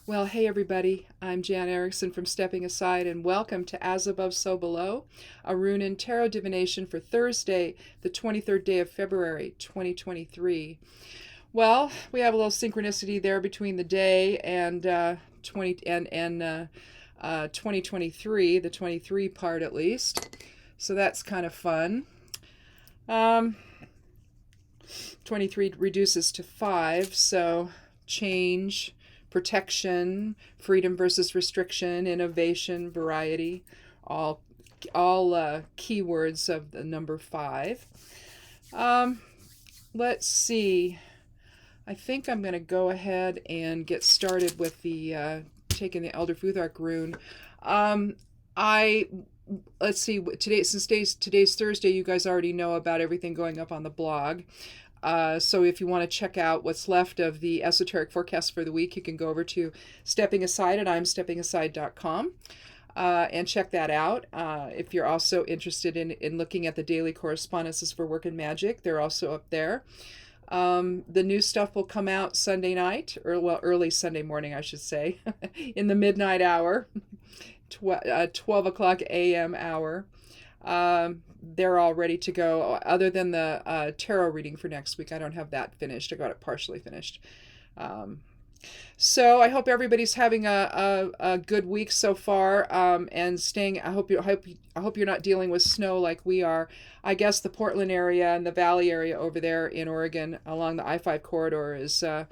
Well, hey everybody, I'm Jan Erickson from Stepping Aside, and welcome to As Above, So Below, a rune and tarot divination for Thursday, the 23rd day of February, 2023. Well, we have a little synchronicity there between the day and 2023, the 23 part at least. So that's kind of fun. Um, 23 reduces to 5, so change, protection, freedom versus restriction, innovation, variety, all keywords of the number 5. Um, let's see. I think I'm going to go ahead and get started with the taking the Elder Futhark rune. I Let's see, today's Thursday, you guys already know about everything going up on the blog. So if you want to check out what's left of the esoteric forecast for the week, you can go over to Stepping Aside at imsteppingaside.com and check that out. If you're also interested in looking at the daily correspondences for work and magic, they're also up there. The new stuff will come out Sunday night, or well, early Sunday morning, I should say, in the midnight hour, 12 o'clock a.m. hour. They're all ready to go, other than the tarot reading for next week. I don't have that finished. I got it partially finished. So I hope everybody's having a good week so far, and staying. I hope you're not dealing with snow like we are. I guess the Portland area and the Valley area over there in Oregon along the I-5 corridor is a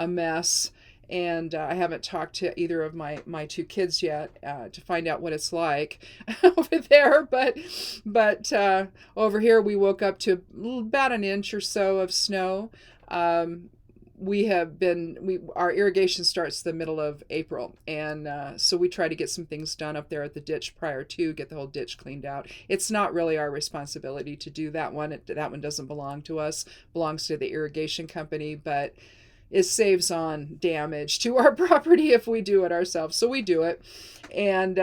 mess. And I haven't talked to either of my two kids yet to find out what it's like over there. But over here we woke up to about an inch or so of snow. Our irrigation starts the middle of April, and so we try to get some things done up there at the ditch prior to get the whole ditch cleaned out. It's not really our responsibility to do that one. That one doesn't belong to us. It belongs to the irrigation company, but it saves on damage to our property if we do it ourselves. So we do it, and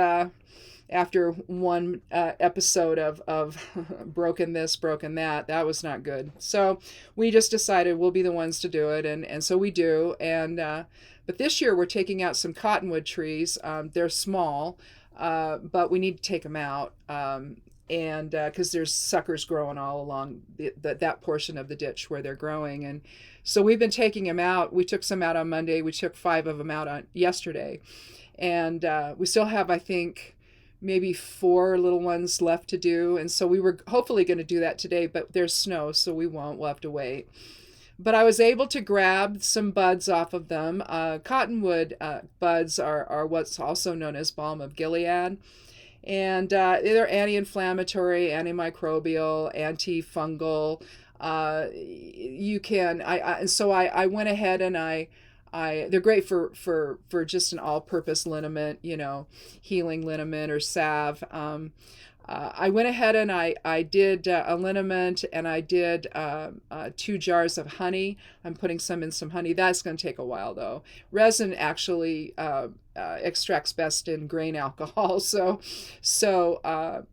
after one episode of broken this, broken that, that was not good. So we just decided we'll be the ones to do it, and so we do. And but this year we're taking out some cottonwood trees. They're small, but we need to take them out. And because there's suckers growing all along that portion of the ditch where they're growing. And so we've been taking them out. We took some out on Monday. We took 5 of them out on yesterday. And we still have, I think, maybe 4 little ones left to do. And so we were hopefully going to do that today, but there's snow, so we won't. We'll have to wait. But I was able to grab some buds off of them. Cottonwood buds are what's also known as balm of Gilead. And they're anti-inflammatory, antimicrobial, antifungal. And so I went ahead and they're great for just an all-purpose liniment, healing liniment or salve. I went ahead and I did a liniment, and I did 2 jars of honey. I'm putting some in some honey. That's going to take a while, though. Resin actually extracts best in grain alcohol, so I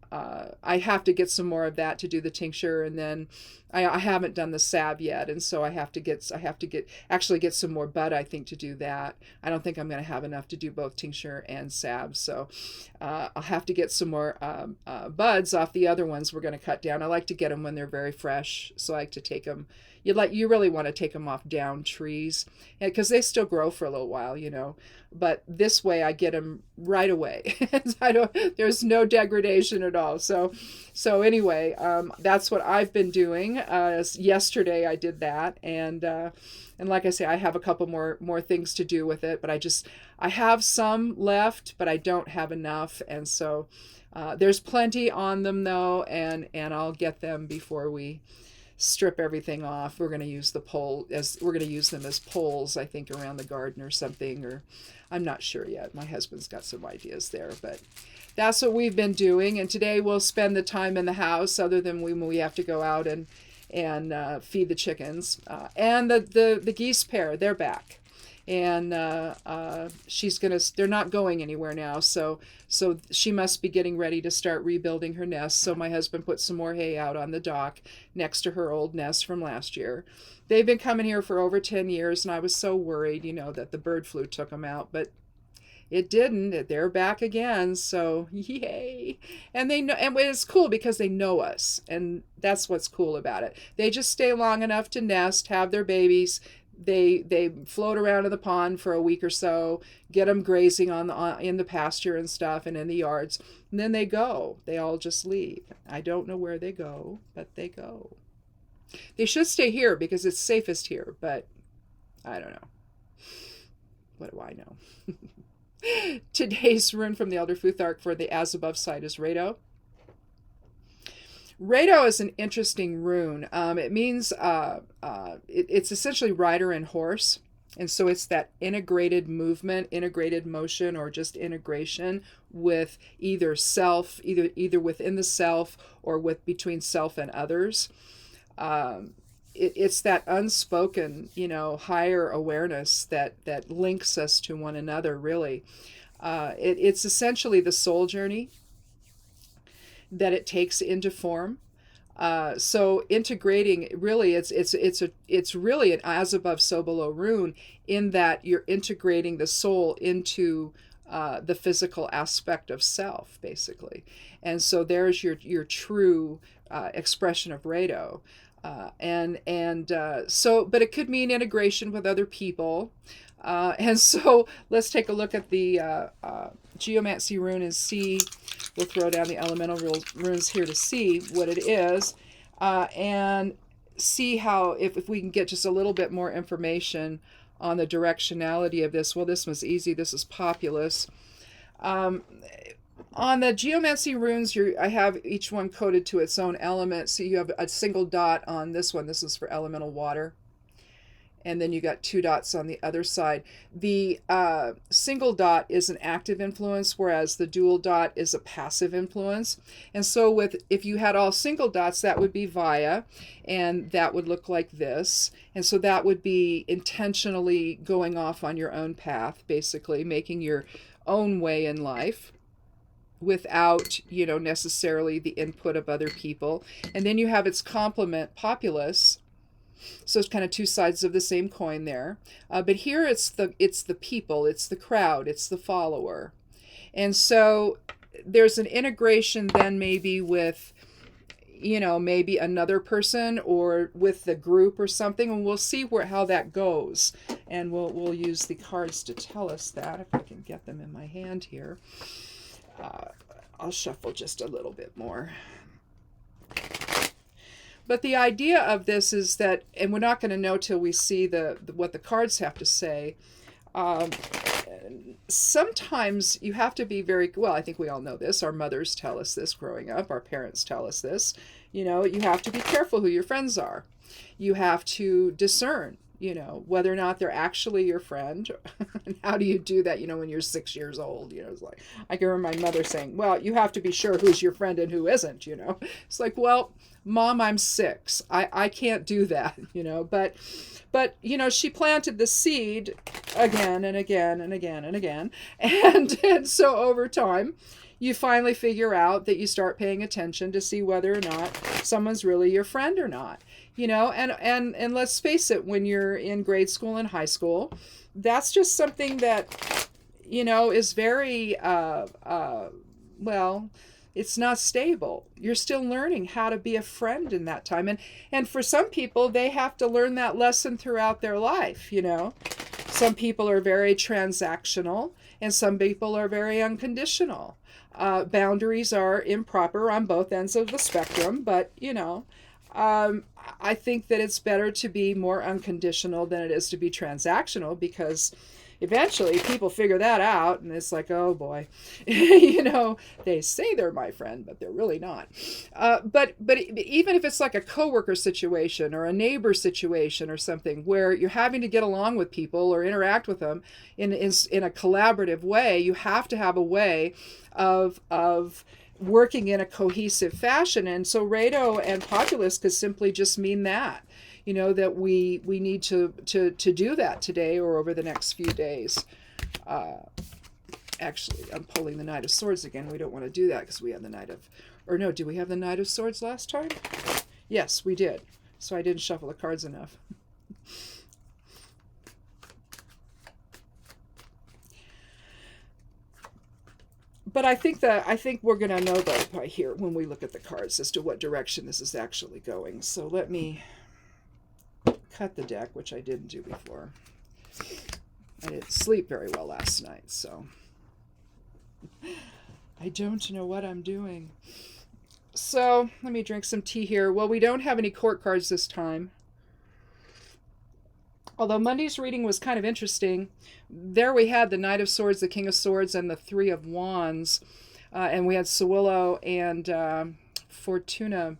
have to get some more of that to do the tincture, and then I haven't done the salve yet, and so I have to get some more bud, I think, to do that. I don't think I'm going to have enough to do both tincture and salve, so I'll have to get some more buds off the other ones we're going to cut down. I like to get them when they're very fresh, so I like to take them. You really want to take them off down trees, because they still grow for a little while, But this way, I get them right away. There's no degradation at all. So anyway, that's what I've been doing. Yesterday, I did that, and like I say, I have a couple more things to do with it. But I have some left, but I don't have enough, and so there's plenty on them though, and I'll get them before we strip everything off. We're going to use them as poles, I think, around the garden or something, or I'm not sure yet. My husband's got some ideas there, but that's what we've been doing. And today we'll spend the time in the house, other than when we have to go out and feed the chickens. And the geese pair, they're back. and they're not going anywhere now, so she must be getting ready to start rebuilding her nest. So my husband put some more hay out on the dock next to her old nest from last year. They've been coming here for over 10 years, and I was so worried, that the bird flu took them out, but it didn't. They're back again, so yay. And they know, and it's cool because they know us, and that's what's cool about it. They just stay long enough to nest, have their babies. They float around in the pond for a week or so, get them grazing in the pasture and stuff and in the yards, and then they go. They all just leave. I don't know where they go, but they go. They should stay here because it's safest here, but I don't know. What do I know? Today's rune from the Elder Futhark for the as above side is Rado. Rado is an interesting rune. It means it's essentially rider and horse, and so it's that integrated movement, integrated motion, or just integration with either self, either within the self or with between self and others. It's that unspoken, higher awareness that links us to one another, really. It's essentially the soul journey that it takes into form. So integrating, really, it's really an as above, so below rune, in that you're integrating the soul into the physical aspect of self, basically. And so there's your true expression of Rado. But it could mean integration with other people. And so let's take a look at the Geomancy rune and see. We'll throw down the elemental runes here to see what it is, and see how, if we can get just a little bit more information on the directionality of this. Well, this one's easy. This is Populous. On the Geomancy runes, I have each one coded to its own element. So you have a single dot on this one. This is for elemental water. And then you got 2 dots on the other side. The single dot is an active influence, whereas the dual dot is a passive influence. And so if you had all single dots, that would be via, and that would look like this. And so that would be intentionally going off on your own path, basically making your own way in life, without necessarily the input of other people. And then you have its complement, Populous. So it's kind of 2 sides of the same coin there. But here it's the people, it's the crowd, it's the follower. And so there's an integration then maybe with maybe another person or with the group or something, and we'll see how that goes. And we'll use the cards to tell us that, if I can get them in my hand here. I'll shuffle just a little bit more. But the idea of this is that, and we're not going to know till we see what the cards have to say. Sometimes you have to be well, I think we all know this. Our mothers tell us this growing up. Our parents tell us this. You have to be careful who your friends are. You have to discern, whether or not they're actually your friend. And how do you do that, when you're 6 years old? It's like, I can remember my mother saying, well, you have to be sure who's your friend and who isn't, It's like, well, Mom, I'm 6. I can't do that, But she planted the seed again and again and again and again. And so over time, you finally figure out that you start paying attention to see whether or not someone's really your friend or not. And let's face it, when you're in grade school and high school, that's just something that, is very, it's not stable. You're still learning how to be a friend in that time. And for some people, they have to learn that lesson throughout their life, Some people are very transactional, and some people are very unconditional. Boundaries are improper on both ends of the spectrum, but, I think that it's better to be more unconditional than it is to be transactional, because eventually people figure that out, and it's like, oh boy, they say they're my friend, but they're really not. But even if it's like a coworker situation or a neighbor situation or something where you're having to get along with people or interact with them in a collaborative way, you have to have a way of working in a cohesive fashion. And so Rado and Populous could simply just mean that. that we need to do that today or over the next few days. Actually, I'm pulling the Knight of Swords again. We don't want to do that because we have the Knight of... Or no, did we have the Knight of Swords last time? Yes, we did. So I didn't shuffle the cards enough. But I think we're going to know that by here when we look at the cards as to what direction this is actually going. So let me cut the deck, which I didn't do before. I didn't sleep very well last night, so I don't know what I'm doing. So let me drink some tea here. Well, we don't have any court cards this time. Although Monday's reading was kind of interesting. There we had the Knight of Swords, the King of Swords, and the Three of Wands. And we had Sewillow and Fortuna.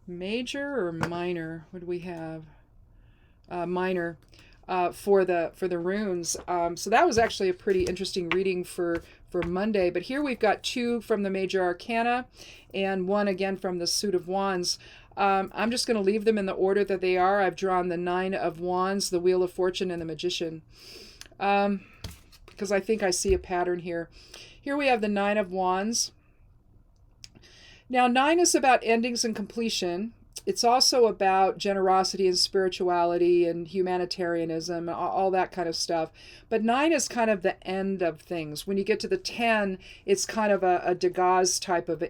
Major or minor? What do we have? Minor for the runes. So that was actually a pretty interesting reading for Monday. But here we've got 2 from the Major Arcana and 1 again from the Suit of Wands. I'm just going to leave them in the order that they are. I've drawn the 9 of Wands, the Wheel of Fortune, and the Magician. Because I think I see a pattern here. Here we have the 9 of Wands. Now, 9 is about endings and completion. It's also about generosity and spirituality and humanitarianism, all that kind of stuff. But 9 is kind of the end of things. When you get to the 10, it's kind of a Degas type of,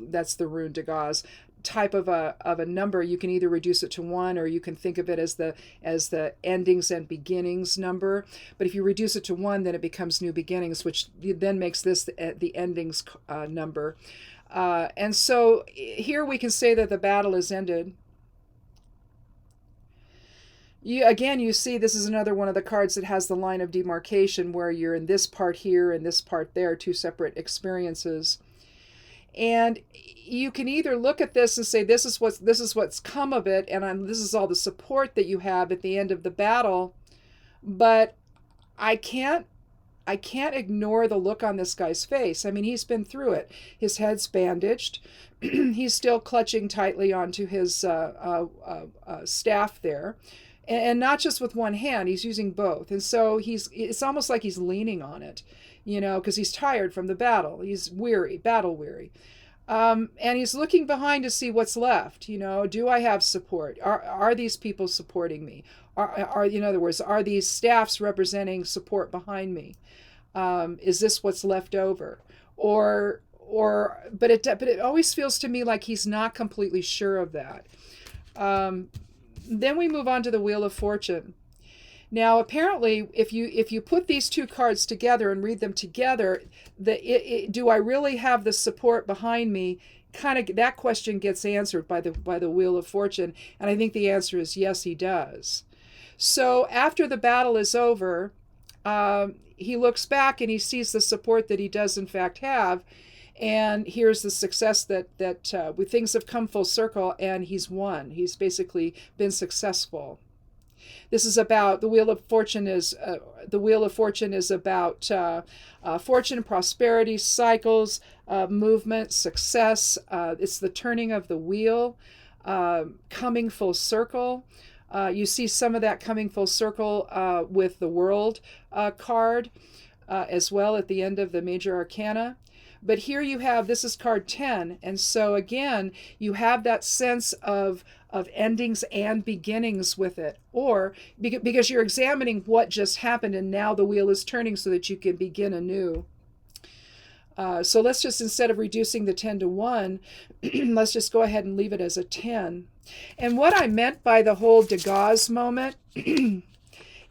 that's the rune Degas, type of a number. You can either reduce it to 1 or you can think of it as the endings and beginnings number. But if you reduce it to 1, then it becomes new beginnings, which then makes this the endings number. And so here we can say that the battle is ended. You see this is another one of the cards that has the line of demarcation where you're in this part here and this part there, 2 separate experiences. And you can either look at this and say this is what's come of it, and this is all the support that you have at the end of the battle. But I can't ignore the look on this guy's face. I mean, he's been through it. His head's bandaged. He's still clutching tightly onto his staff there. And not just with one hand, he's using both. And so it's almost like he's leaning on it, because he's tired from the battle. He's weary, battle weary. And he's looking behind to see what's left. Do I have support? Are these people supporting me? Are in other words, are these staffs representing support behind me? Is this what's left over? But it always feels to me like he's not completely sure of that. Then we move on to the Wheel of Fortune. Now, apparently, if you put these 2 cards together and read them together, do I really have the support behind me? Kind of that question gets answered by the Wheel of Fortune, and I think the answer is yes, he does. So after the battle is over, he looks back and he sees the support that he does in fact have. And here's the success that things have come full circle, and he's won. He's basically been successful. This is about the Wheel of Fortune is about fortune, prosperity, cycles, movement, success. It's the turning of the wheel, coming full circle. You see some of that coming full circle with the World card as well at the end of the Major Arcana. But here you have, this is card 10, and so again, you have that sense of endings and beginnings with it, or because you're examining what just happened and now the wheel is turning so that you can begin anew. So let's just, instead of reducing the 10 to 1, let's just go ahead and leave it as a 10. And what I meant by the whole Degas moment,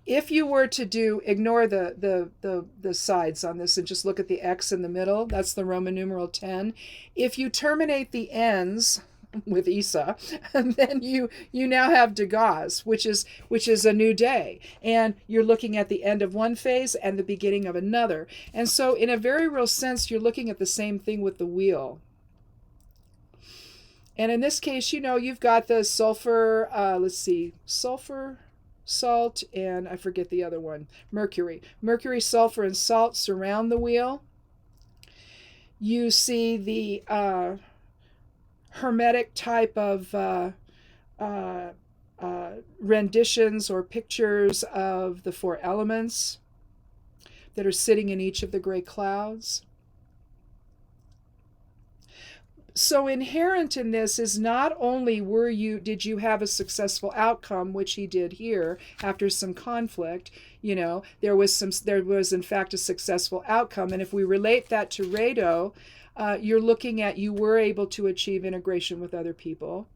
if you were to ignore the sides on this and just look at the X in the middle, that's the Roman numeral 10. If you terminate the ends with Isa, and then you now have Degas, which is a new day, and you're looking at the end of one phase and the beginning of another. And so in a very real sense, you're looking at the same thing with the wheel. And in this case, you've got the sulfur, sulfur, salt, and I forget the other one, mercury. Mercury, sulfur, and salt surround the wheel. You see the hermetic type of renditions or pictures of the four elements that are sitting in each of the gray clouds. So inherent in this is not only did you have a successful outcome, which he did here after some conflict, there was in fact a successful outcome. And if we relate that to Rado, you're looking at, you were able to achieve integration with other people.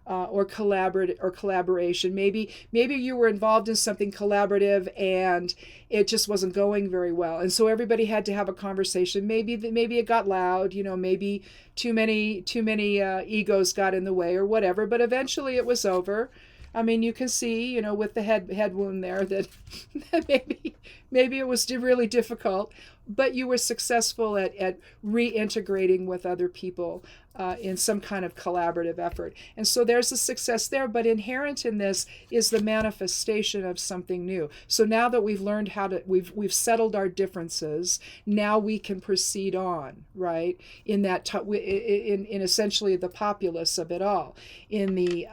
Or collaboration. Maybe you were involved in something collaborative and it just wasn't going very well, and so everybody had to have a conversation. Maybe it got loud. Maybe too many egos got in the way or whatever. But eventually it was over. I mean, you can see, with the head wound there that maybe it was really difficult, but you were successful at reintegrating with other people in some kind of collaborative effort. And so there's a success there, but inherent in this is the manifestation of something new. So now that we've learned we've settled our differences, now we can proceed on, right? In that, in essentially the populace of it all, in the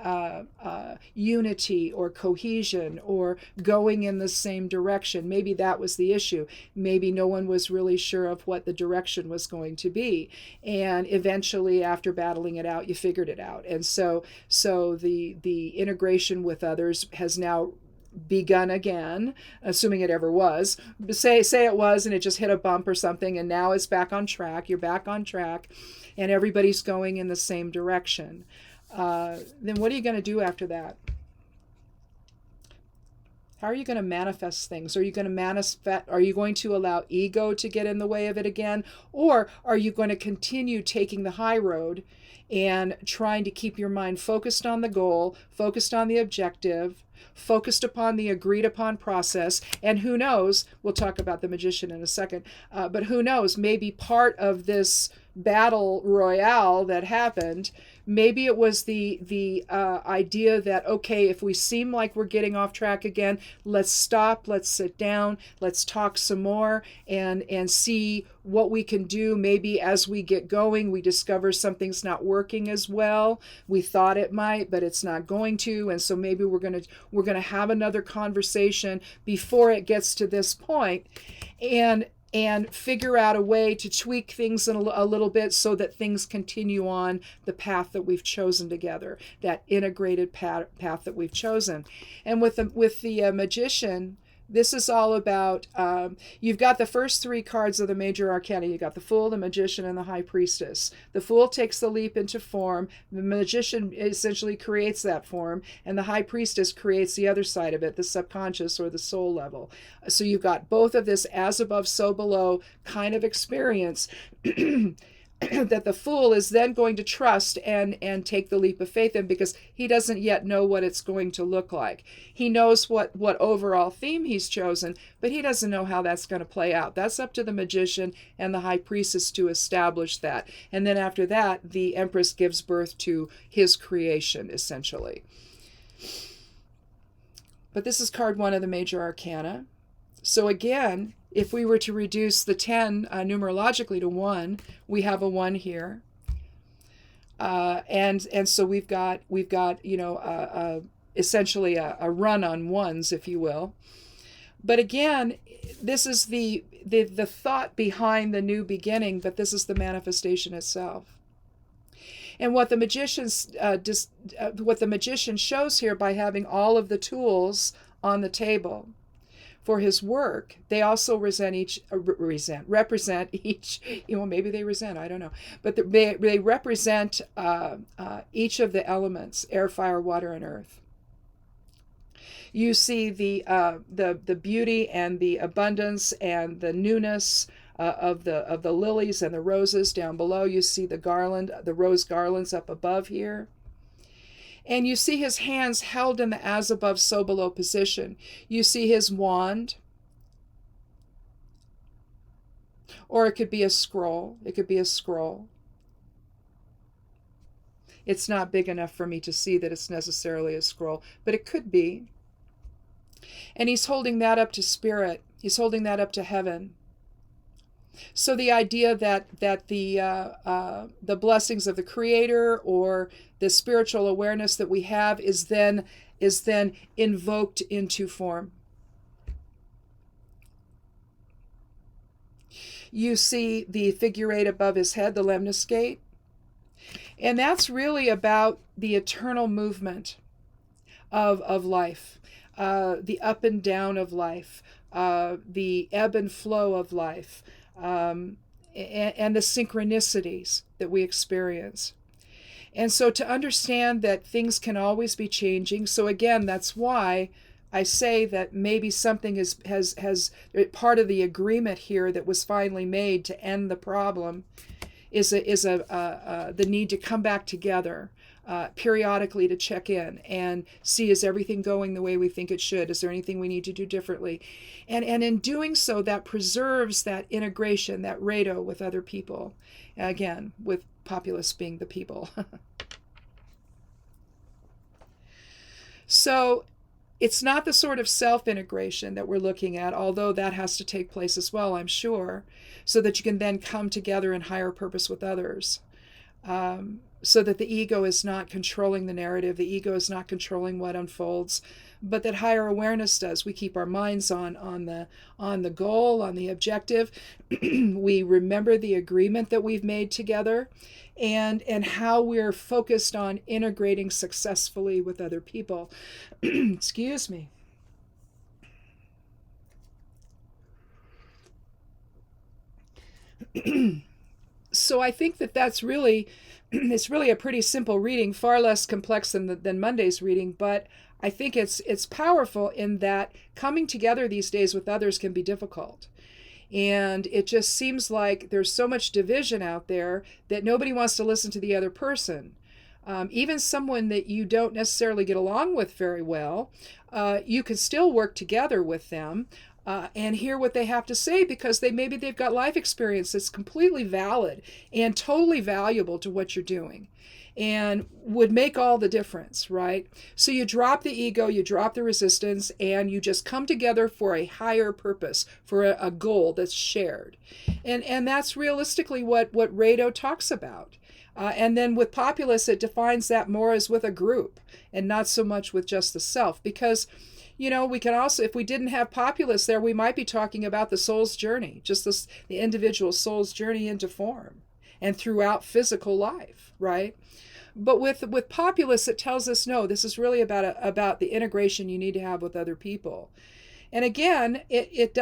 unity or cohesion or going in the same direction. Maybe that was the issue. Maybe no one was really sure of what the direction was going to be. And eventually, after battling it out, you figured it out. And so the integration with others has now begun again, assuming it ever was. Say it was and it just hit a bump or something, and now it's back on track. You're back on track, and everybody's going in the same direction. Then what are you going to do after that? How are you going to manifest things? Are you going to allow ego to get in the way of it again? Or are you going to continue taking the high road and trying to keep your mind focused on the goal, focused on the objective, focused upon the agreed upon process? And who knows, we'll talk about the magician in a second, but who knows, maybe part of this battle royale that happened, maybe it was the idea that, okay, if we seem like we're getting off track again, let's stop, let's sit down, let's talk some more and see what we can do. Maybe as we get going, we discover something's not working as well. We thought it might, but it's not going to. And so maybe we're gonna have another conversation before it gets to this point, and figure out a way to tweak things a little bit so that things continue on the path that we've chosen together, that integrated path that we've chosen. And with the magician, this is all about, you've got the first three cards of the major arcana. You've got the Fool, the Magician, and the High Priestess. The Fool takes the leap into form. The Magician essentially creates that form, and the High Priestess creates the other side of it, the subconscious or the soul level. So you've got both of this as above, so below kind of experience that the Fool is then going to trust and take the leap of faith in, because he doesn't yet know what it's going to look like. He knows what overall theme he's chosen, but he doesn't know how that's going to play out. That's up to the Magician and the High Priestess to establish that. And then after that, the Empress gives birth to his creation, essentially. But this is card 1 of the major arcana. So again, if we were to reduce the 10 numerologically to 1, we have a 1 here. And so we've got essentially a run on ones, if you will. But again, this is the thought behind the new beginning, but this is the manifestation itself. And what the magician shows here by having all of the tools on the table for his work, they also represent each, maybe they resent, I don't know, but they represent each of the elements: air, fire, water, and earth. You see the beauty and the abundance and the newness of the lilies and the roses down below. You see the rose garlands up above here. And you see his hands held in the as above, so below position. You see his wand. Or it could be a scroll. It could be a scroll. It's not big enough for me to see that it's necessarily a scroll, but it could be. And he's holding that up to spirit. He's holding that up to heaven. So the idea that the blessings of the Creator or the spiritual awareness that we have is then is then invoked into form. You see the figure 8 above his head, the lemniscate. And that's really about the eternal movement of life, the up and down of life, the ebb and flow of life, and the synchronicities that we experience. And so to understand that things can always be changing. So again, that's why I say that maybe something has part of the agreement here that was finally made to end the problem is the need to come back together periodically to check in and see, is everything going the way we think it should? Is there anything we need to do differently? And in doing so, that preserves that integration, that redo with other people. Again, with populace being the people. So it's not the sort of self-integration that we're looking at, although that has to take place as well, I'm sure, so that you can then come together in higher purpose with others. So that the ego is not controlling the narrative, the ego is not controlling what unfolds, but that higher awareness does. We keep our minds on the goal, on the objective. We remember the agreement that we've made together, and how we're focused on integrating successfully with other people. Excuse me. So I think that that's really, it's really a pretty simple reading, far less complex than Monday's reading, but I think it's powerful in that coming together these days with others can be difficult. And it just seems like there's so much division out there that nobody wants to listen to the other person. Even someone that you don't necessarily get along with very well, you can still work together with them and hear what they have to say, because maybe they've got life experience that's completely valid and totally valuable to what you're doing, and would make all the difference, right? So you drop the ego, you drop the resistance, and you just come together for a higher purpose, for a goal that's shared. And that's realistically what Rado talks about. And then with populace, it defines that more as with a group and not so much with just the self. Because, we can also, if we didn't have populace there, we might be talking about the soul's journey, just the individual soul's journey into form and throughout physical life, right? But with populace, it tells us, no, this is really about the integration you need to have with other people. And again, it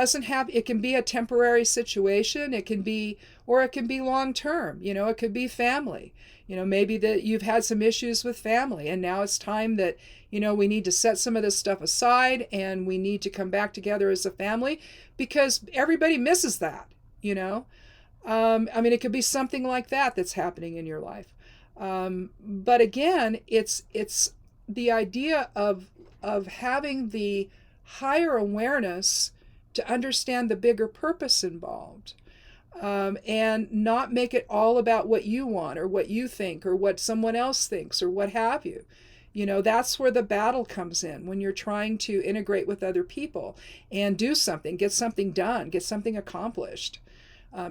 can be a temporary situation. It can be long term. It could be family. Maybe that you've had some issues with family, and now it's time that, we need to set some of this stuff aside and we need to come back together as a family, because everybody misses that, it could be something like that that's happening in your life. But again, it's the idea of having the higher awareness to understand the bigger purpose involved, and not make it all about what you want or what you think or what someone else thinks or what have you. That's where the battle comes in, when you're trying to integrate with other people and do something, get something done, get something accomplished.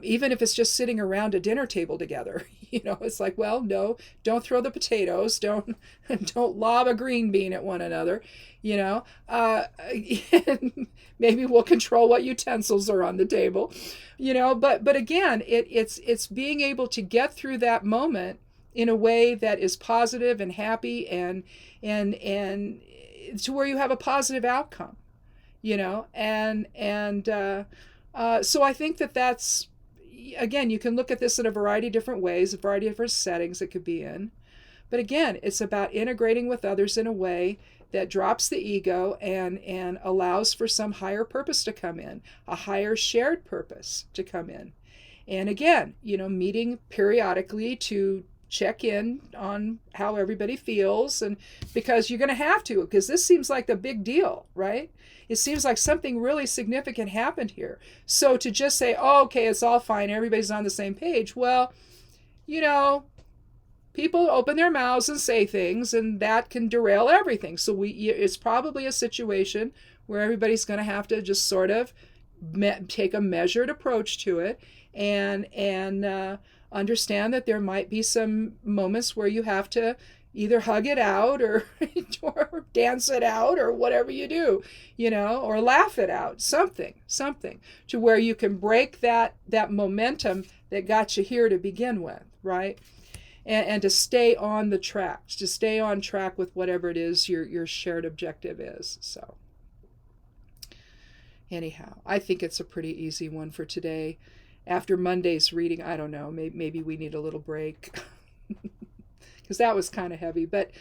Even if it's just sitting around a dinner table together, it's like, well, no, don't throw the potatoes, don't lob a green bean at one another, maybe we'll control what utensils are on the table, but again, it's being able to get through that moment in a way that is positive and happy and to where you have a positive outcome, so I think that's, again, you can look at this in a variety of different ways, a variety of different settings it could be in. But again, it's about integrating with others in a way that drops the ego and allows for some higher purpose to come in, a higher shared purpose to come in. And again, meeting periodically to check in on how everybody feels, and because you're going to have to, because this seems like the big deal, right? It seems like something really significant happened here. So to just say, oh, okay, it's all fine, everybody's on the same page, well, people open their mouths and say things, and that can derail everything. So it's probably a situation where everybody's going to have to just sort of take a measured approach to it, and understand that there might be some moments where you have to, either hug it out or, or dance it out or whatever you do, or laugh it out, something to where you can break that momentum that got you here to begin with, right? And to stay on the track, to stay on track with whatever it is your shared objective is. So anyhow, I think it's a pretty easy one for today. After Monday's reading, I don't know, maybe we need a little break. Because that was kind of heavy, but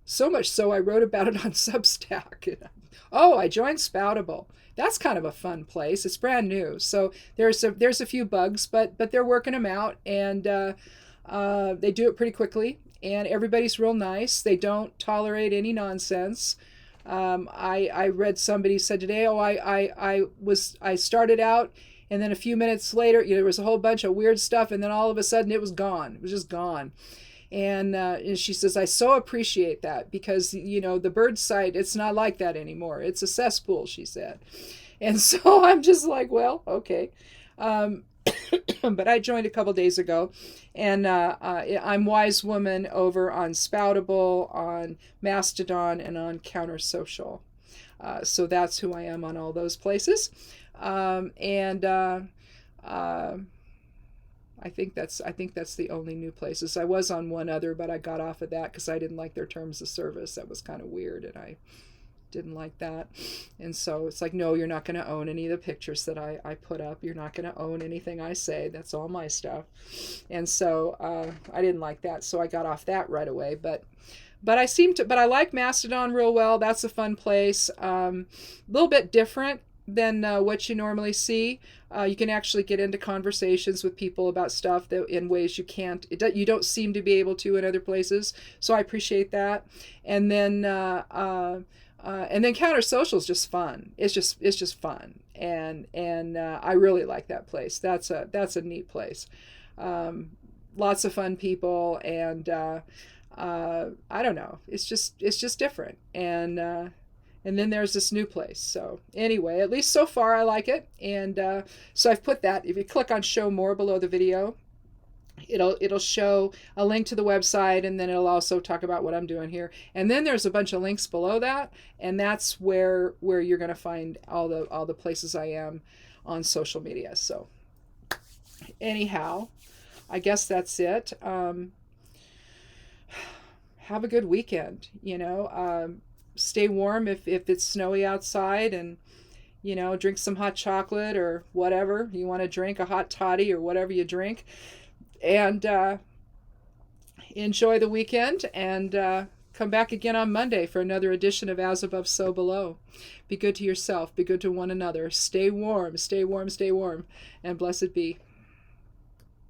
so much so I wrote about it on Substack. I joined Spoutable. That's kind of a fun place. It's brand new, so there's a few bugs, but they're working them out, and they do it pretty quickly, and everybody's real nice. They don't tolerate any nonsense. I read somebody said today, I started out, and then a few minutes later, there was a whole bunch of weird stuff, and then all of a sudden it was gone. It was just gone. And she says, I so appreciate that, because, the bird site, it's not like that anymore. It's a cesspool, she said. And so I'm just like, well, okay. But I joined a couple days ago, and I'm Wise Woman over on Spoutable, on Mastodon, and on Counter Social. So that's who I am on all those places. I think that's the only new places. I was on one other, but I got off of that because I didn't like their terms of service. That was kind of weird, and I didn't like that. And so it's like, no, you're not going to own any of the pictures that I put up. You're not going to own anything I say. That's all my stuff. And so I didn't like that, so I got off that right away. But I like Mastodon real well. That's a fun place. A little bit different than what you normally see. You can actually get into conversations with people about stuff that in ways you don't seem to be able to in other places. So I appreciate that. And then Counter Social is just fun. It's just fun, and I really like that place. That's a neat place. Lots of fun people, and I don't know. It's just different, and then there's this new place. So anyway, at least so far I like it. And so I've put that. If you click on show more below the video, it'll show a link to the website, and then it'll also talk about what I'm doing here. And then there's a bunch of links below that, and that's where you're going to find all the places I am on social media. So anyhow, I guess that's it. Have a good weekend, stay warm if it's snowy outside, and drink some hot chocolate or whatever you want to drink, a hot toddy or whatever you drink, and enjoy the weekend, and come back again on Monday for another edition of As Above, So Below. Be good to yourself, be good to one another, stay warm, stay warm, stay warm, and blessed be.